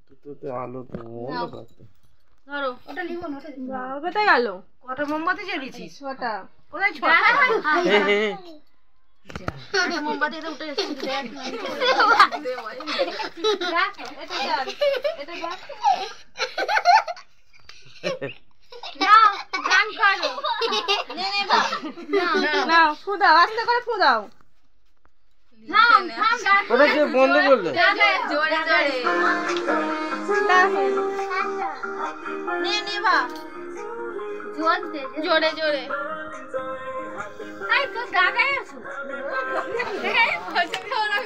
তো আলো তো বন্ধ করতে ধরো ওটা লিখো না, ওটা লিখো। বাবা কোথায় গেল? কটা মোমবাতি জ্বালিয়েছিস? ছটা। কোথায় ছটা? মোমবাতি এটা উঠে এসেছে দেখ না। এটা জ্বাল, এটা জ্বাল। নাও গান করো। নে নাও ফু দাও, আস্তে করে ফু দাও। থাম থাম গান। ওটা কি বন্ধ করলে? জোরে জোরে। নে ভা। জোরে জোরে। আই তো গাগায় আছো।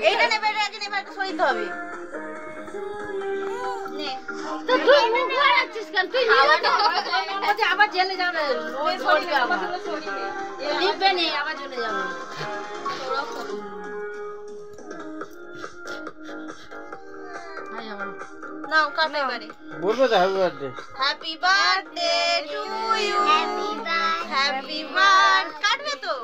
এইটা নেবে, এটা নেবে, এটা সরিতে হবে। নে। তো তুই মুখ বাড়াচ্ছিস কেন? তুই নিয়ে তো। মোমবাতি আবার জেলে যাবে। ওই সরিবে আবার। নিবে নে আবার জেলে যাবে। নাও কাটো এবারে। বলবে তো happy birthday. Happy birthday to you. Happy birthday কাটবে তো?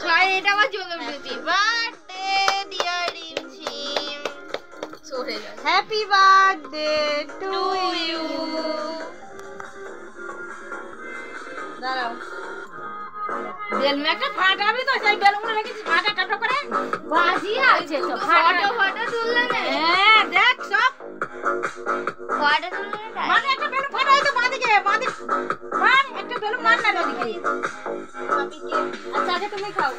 ছয় এটা আবার জ্বলে উঠেছে। Birthday dear Rimjhim. সরে গেল। Happy birthday to you. দাঁড়াও। বেলুন একটা ফাটাবি তো, সেই বেলুন রেখেছিস ফাটা টাটা করে। বাজি আছে তো। ফটো ফটো তুললে না? হ্যাঁ দেখ সব ফটো তুললে না? মানে একটা বেলুন ফাটাই তো বাঁদিকে বাঁদিক। মান একটা বেলুন মান না ওদিকে। আমি কি? আচ্ছা আগে তুমি খাও।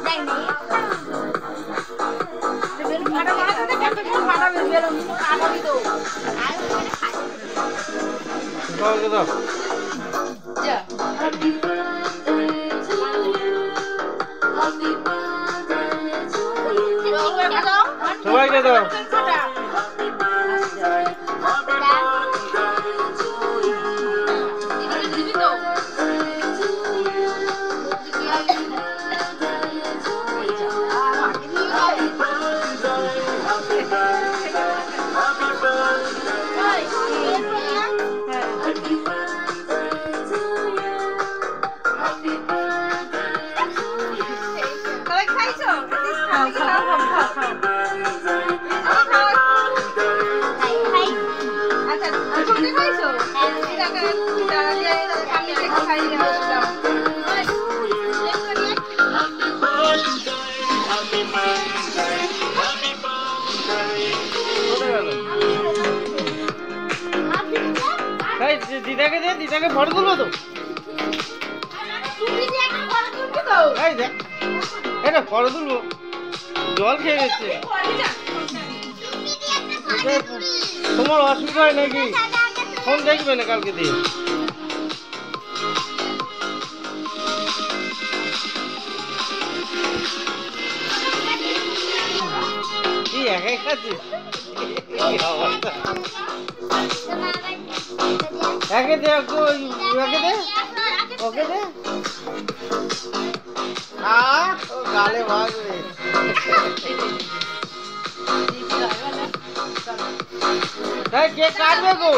দেখ নি। বেলুন ফাটা বানাতে তো কত বেলুন ফাটাবি, বেলুন ফাটাবি তো। আর ওখানে খাই। দাও দাও। যা। সবাইকে দাও। দিদাকে দে, দিদাকে ফটো তুলবো তো। এটা ফটো তুলবো, জল খেয়ে গেছে। তোমার অসুবিধা হয় নাকি? ফোন দেখবে না কালকে দিয়ে। কি একাই খাচ্ছিস? একে দে, ওকে দে, ওকে দে। গালে ভাগবে। কে কাটবে গো?